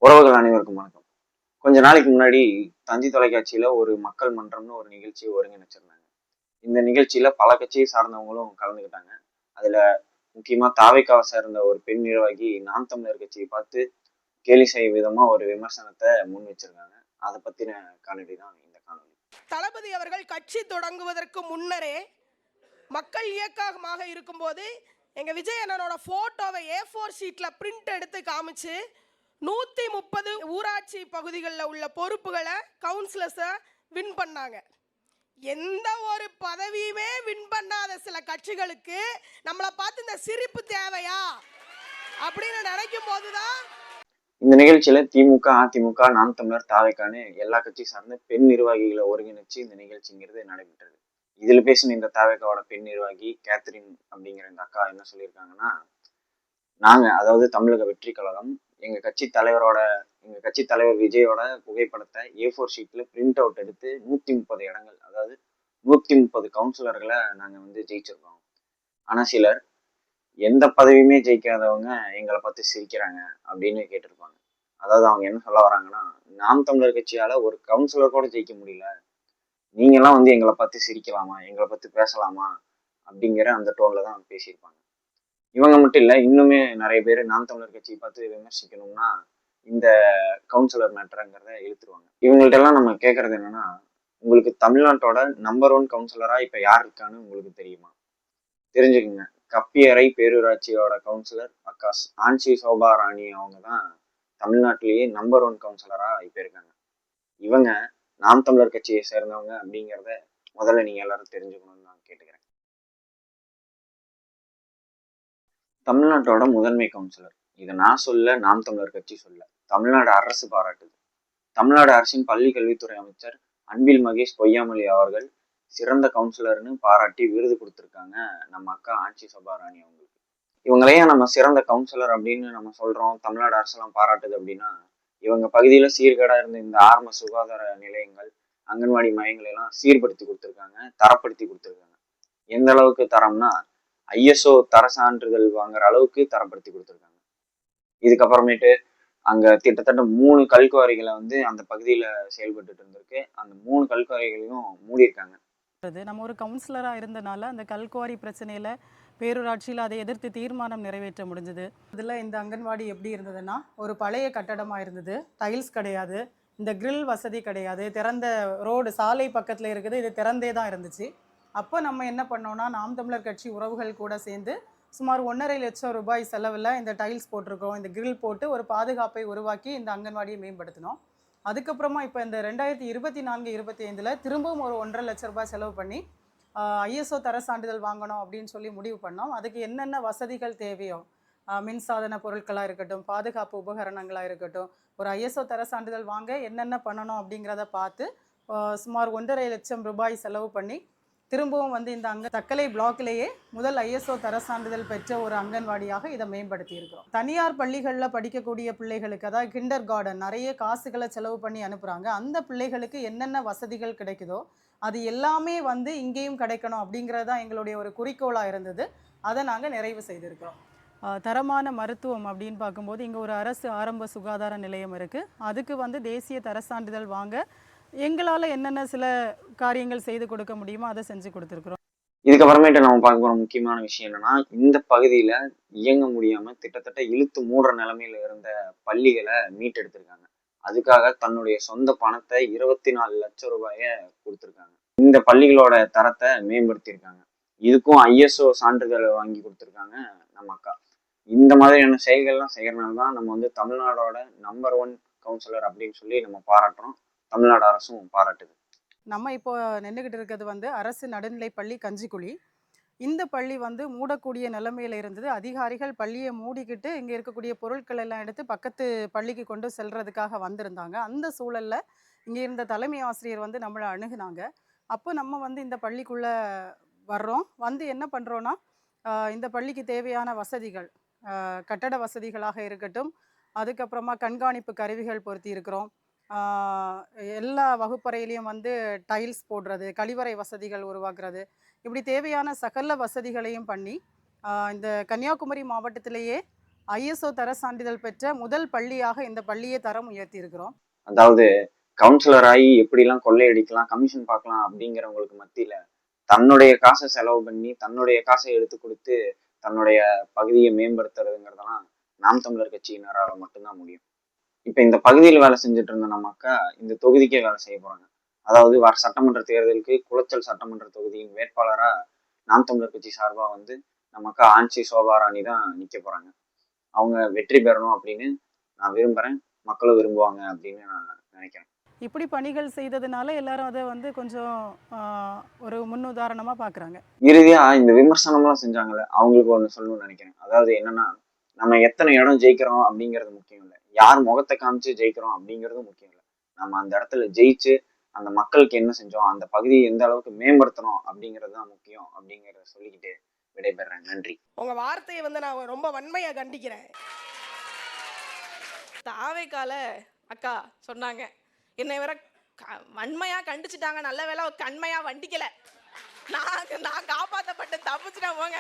உறவுகள் அனைவருக்கும் வணக்கம். கொஞ்ச நாளைக்கு முன்னாடி தந்தி தொலைக்காட்சியில ஒரு மக்கள் மன்றம்னு ஒரு நிகழ்ச்சியை ஒருங்கிணைச்சிருந்தாங்க. இந்த நிகழ்ச்சியில பல கட்சியை சார்ந்தவங்களும் கலந்துக்கிட்டாங்க. அதுல முக்கியமா தாவேக்காவை சேர்ந்த ஒரு பெண் நிர்வாகி நாம் தமிழர் கட்சியை பார்த்து கேலி செய்யும் விதமா ஒரு விமர்சனத்தை முன் வச்சிருக்காங்க. அதை பத்தின காணொலி தான் இந்த காணொலி. தளபதி அவர்கள் கட்சி தொடங்குவதற்கு முன்னரே மக்கள் இயக்கமாக இருக்கும்போது எங்க விஜய் அண்ணனோட போட்டோவை A4 ஷீட்ல பிரிண்ட் எடுத்து காமிச்சு 130 ஊராட்சி பகுதிகளில் உள்ள பொறுப்புகளை கவுன்சிலர்ஸை வின் பண்ணாங்க. எந்த ஒரு பதவியுமே வின் பண்ணாத சில கட்சிகளுக்கு நம்மளை பார்த்து இந்த சிரிப்பு தேவையா அப்படின்னு நினைக்கும் போதுதான் இந்த நிகழ்ச்சியில திமுக, அதிமுக, நாம் தமிழர், தாவேக்கான்னு எல்லா கட்சி சார்ந்த பெண் நிர்வாகிகளை ஒருங்கிணைச்சு இந்த நிகழ்ச்சிங்கிறது நடைபெற்றது. இதுல பேசின இந்த தாவேக்காவோட பெண் நிர்வாகி கேத்ரின் அப்படிங்கிற இந்த அக்கா என்ன சொல்லியிருக்காங்கன்னா, நாங்க அதாவது தமிழக வெற்றி கழகம் எங்க கட்சி தலைவர் விஜயோட புகைப்படத்தை A4 ஷீட்ல பிரிண்ட் அவுட் எடுத்து 130 இடங்கள், அதாவது 130 கவுன்சிலர்களை நாங்க வந்து ஜெயிச்சிருக்கோம். ஆனா சிலர் எந்த பதவியுமே ஜெயிக்காதவங்க எங்களை பார்த்து சிரிக்கிறாங்க அப்படின்னு கேட்டிருப்பாங்க. அதாவது அவங்க என்ன சொல்ல வராங்கன்னா, நாம் தமிழர் கட்சியால ஒரு கவுன்சிலர் கூட ஜெயிக்க முடியல, நீங்க எல்லாம் வந்து எங்களை பார்த்து சிரிக்கலாமா, எங்களை பத்தி பேசலாமா அப்படிங்கிற அந்த டோன்ல தான் பேசியிருப்பாங்க. இவங்க மட்டும் இல்ல, இன்னுமே நிறைய பேர் நாம் தமிழர் கட்சியை பார்த்து விமர்சிக்கணும்னா இந்த கவுன்சிலர் மேட்டருங்கிறத இழுத்துருவாங்க. இவங்கள்ட்ட எல்லாம் நம்ம கேட்கறது என்னன்னா, உங்களுக்கு தமிழ்நாட்டோட நம்பர் 1 கவுன்சிலரா இப்ப யார் இருக்கான்னு உங்களுக்கு தெரியுமா? தெரிஞ்சுக்குங்க. கப்பியறை பேரூராட்சியோட கவுன்சிலர் அக்கா ஆன்சி சோபா ராணி அவங்க தான் தமிழ்நாட்டிலேயே நம்பர் 1 கவுன்சிலரா இப்ப இருக்காங்க. இவங்க நாம் தமிழர் கட்சியை சேர்ந்தவங்க அப்படிங்கிறத முதல்ல நீங்க எல்லாரும் தெரிஞ்சுக்கணும்னு நான் கேட்டுக்கிறேன். தமிழ்நாட்டோட முதன்மை கவுன்சிலர், இதை நான் சொல்ல, நாம் தமிழர் கட்சி சொல்ல, தமிழ்நாடு அரசு பாராட்டுது. தமிழ்நாடு அரசின் பள்ளி கல்வித்துறை அமைச்சர் அன்பில் மகேஷ் பொய்யாமொழி அவர்கள் சிறந்த கவுன்சிலர்னு பாராட்டி விருது கொடுத்துருக்காங்க நம்ம அக்கா ஆன்சி சபாராணி அவங்களுக்கு. இவங்களையே நம்ம சிறந்த கவுன்சிலர் அப்படின்னு நம்ம சொல்றோம், தமிழ்நாடு அரசெல்லாம் பாராட்டுது அப்படின்னா, இவங்க பகுதியில சீர்கேடா இருந்த இந்த ஆரம்ப சுகாதார நிலையங்கள், அங்கன்வாடி மையங்களை எல்லாம் சீர்படுத்தி கொடுத்துருக்காங்க, தரப்படுத்தி கொடுத்துருக்காங்க. எந்த அளவுக்கு தரம்னா ISO தர சான்றிதழ் வாங்குற அளவுக்கு தரப்படுத்தி கொடுத்துருக்காங்க. இதுக்கப்புறமேட்டு அங்க கிட்டத்தட்ட 3 கல்குவாரிகளை வந்து அந்த பகுதியில செயல்பட்டு இருந்திருக்கு. அந்த 3 கல்குவாரிகளையும் மூடியிருக்காங்க. நம்ம ஒரு கவுன்சிலராக இருந்தனால அந்த கல்குவாரி பிரச்சனையில் பேரூராட்சியில் அதை எதிர்த்து தீர்மானம் நிறைவேற்ற முடிஞ்சது. இதில் இந்த அங்கன்வாடி எப்படி இருந்ததுன்னா, ஒரு பழைய கட்டடமாக இருந்தது, டைல்ஸ் கிடையாது, இந்த கிரில் வசதி கிடையாது, திறந்த ரோடு சாலை பக்கத்தில் இருக்குது, இது திறந்தே தான் இருந்துச்சு. அப்போ நம்ம என்ன பண்ணோம்னா, நாம் தமிழர் கட்சி உறவுகள் கூட சேர்ந்து சுமார் 1.5 லட்சம் ரூபாய் செலவில் இந்த டைல்ஸ் போட்டிருக்கோம், இந்த கிரில் போட்டு ஒரு பாதுகாப்பை உருவாக்கி இந்த அங்கன்வாடியை மேம்படுத்தினோம். அதுக்கப்புறமா இப்போ இந்த 2024-25 திரும்பவும் ஒரு 1.5 லட்ச ரூபாய் செலவு பண்ணி ISO தர சான்றிதழ் வாங்கணும் அப்படின்னு சொல்லி முடிவு பண்ணோம். அதுக்கு என்னென்ன வசதிகள் தேவையோ, மின்சாதன பொருட்களாக இருக்கட்டும், பாதுகாப்பு உபகரணங்களாக இருக்கட்டும், ஒரு ISO தர சான்றிதழ் வாங்க என்னென்ன பண்ணணும் அப்படிங்கிறத பார்த்து சுமார் 1.5 லட்சம் ரூபாய் செலவு பண்ணி திரும்பவும் வந்து இந்த தக்கலை பிளாக்லேயே முதல் ISO தர சான்றிதழ் பெற்ற ஒரு அங்கன்வாடியாக இதை மேம்படுத்தி இருக்கிறோம். தனியார் பள்ளிகளில் படிக்கக்கூடிய பிள்ளைகளுக்கு, அதாவது கிண்டர் கார்டன், நிறைய காசுகளை செலவு பண்ணி அனுப்புகிறாங்க. அந்த பிள்ளைகளுக்கு என்னென்ன வசதிகள் கிடைக்குதோ அது எல்லாமே வந்து இங்கேயும் கிடைக்கணும் அப்படிங்கிறது தான் எங்களுடைய ஒரு குறிக்கோளாக இருந்தது. அதை நாங்கள் நிறைவு செய்திருக்கிறோம். தரமான மருத்துவம் அப்படின்னு பார்க்கும்போது இங்கே ஒரு அரசு ஆரம்ப சுகாதார நிலையம் இருக்குது. அதுக்கு வந்து தேசிய தர சான்றிதழ் வாங்க எங்களால் என்னென்ன சில காரியங்கள் செய்து கொடுக்க முடியுமோ அதை செஞ்சு கொடுத்துருக்குறோம். இதுக்கப்புறமேட்டு நம்ம பார்க்க போகிற முக்கியமான விஷயம் என்னன்னா, இந்த பகுதியில இயங்க முடியாம கிட்டத்தட்ட இழுத்து மூடுற நிலைமையில இருந்த பள்ளிகளை மீட்டெடுத்திருக்காங்க. அதுக்காக தன்னுடைய சொந்த பணத்தை 24 லட்சம் ரூபாய கொடுத்துருக்காங்க. இந்த பள்ளிகளோட தரத்தை மேம்படுத்தியிருக்காங்க. இதுக்கும் ISO சான்றிதழ் வாங்கி கொடுத்துருக்காங்க நம்ம அக்கா. இந்த மாதிரியான செயல்கள்லாம் செய்யறதுனால தான் நம்ம வந்து தமிழ்நாடோட நம்பர் 1 கவுன்சிலர் அப்படின்னு சொல்லி நம்ம பாராட்டுறோம். தமிழ்நாடு அரசும் பாராட்டுது. நம்ம இப்போ நின்றுக்கிட்டு இருக்கிறது வந்து அரசு நடுநிலை பள்ளி கஞ்சிக்குழி. இந்த பள்ளி வந்து மூடக்கூடிய நிலைமையில் இருந்தது. அதிகாரிகள் பள்ளியை மூடிக்கிட்டு இங்கே இருக்கக்கூடிய பொருட்கள் எல்லாம் எடுத்து பக்கத்து பள்ளிக்கு கொண்டு செல்றதுக்காக வந்திருந்தாங்க. அந்த சூழலில் இங்கே இருந்த தலைமை ஆசிரியர் வந்து நம்மளை அணுகுனாங்க. அப்போ நம்ம வந்து இந்த பள்ளிக்குள்ளே வர்றோம். வந்து என்ன பண்ணுறோன்னா, இந்த பள்ளிக்கு தேவையான வசதிகள், கட்டட வசதிகளாக இருக்கட்டும், அதுக்கப்புறமா கண்காணிப்பு கருவிகள் பொருத்தி இருக்கிறோம். எல்லா வகுப்பறையிலையும் வந்து டைல்ஸ் போடுறது, கழிவறை வசதிகள் உருவாக்குறது, இப்படி தேவையான சகல வசதிகளையும் பண்ணி இந்த கன்னியாகுமரி மாவட்டத்திலேயே ISO தர சான்றிதழ் பெற்ற முதல் பள்ளியாக இந்த பள்ளியை தரம் உயர்த்தி இருக்கிறோம். அதாவது கவுன்சிலர் ஆகி எப்படிலாம் கொள்ளையடிக்கலாம், கமிஷன் பார்க்கலாம் அப்படிங்கிறவங்களுக்கு மத்தியில தன்னுடைய காசை செலவு பண்ணி தன்னுடைய காசை எடுத்து கொடுத்து தன்னுடைய பகுதியை மேம்படுத்துறதுங்கிறதெல்லாம் நாம் தமிழர் கட்சியினரால மட்டும்தான் முடியும். இப்ப இந்த பகுதியில் வேலை செஞ்சுட்டு இருந்த நம்ம அக்கா இந்த தொகுதிக்கே வேலை செய்ய போறாங்க. அதாவது வர சட்டமன்ற தேர்தலுக்கு குளச்சல் சட்டமன்ற தொகுதியின் வேட்பாளரா நாம் தமிழர் கட்சி சார்பா வந்து நம்ம அக்கா ஆன்சி சோபாராணி தான் நிக்க போறாங்க. அவங்க வெற்றி பெறணும் அப்படின்னு நான் விரும்புறேன், மக்களும் விரும்புவாங்க அப்படின்னு நான் நினைக்கிறேன். இப்படி பணிகள் செய்ததுனால எல்லாரும் அதை வந்து கொஞ்சம் ஒரு முன்னுதாரணமா பார்க்குறாங்க. இறுதியா இந்த விமர்சனம்லாம் செஞ்சாங்கல்ல, அவங்களுக்கு ஒண்ணு சொல்லணும்னு நினைக்கிறேன். அதாவது என்னன்னா, நம்ம எத்தனை இடம் ஜெயிக்கிறோம் அப்படிங்கிறது முக்கியம் இல்லை, யார் முகத்தை காமிச்சு ஜெயிக்கிறோம் அப்படிங்கிறது முக்கியம் இல்லை. நம்ம அந்த இடத்துல ஜெயிச்சு அந்த மக்களுக்கு என்ன செஞ்சோம், அந்த பகுதியை எந்த அளவுக்கு மேம்படுத்தணும் அப்படிங்கிறது தான் முக்கியம் அப்படிங்கிறத சொல்லிக்கிட்டு விடைபெறேன். நன்றி. உங்க வார்த்தையை வந்து நான் ரொம்ப வன்மையா கண்டிக்கிறேன். தாவைக்கால அக்கா சொன்னாங்க, என்னை வேற வன்மையா கண்டிச்சுட்டாங்க. நல்ல வேளை கண்மையா வண்டிக்கல. நான் காப்பாற்றப்பட்டு தப்பிச்சுட்டேன் போங்க.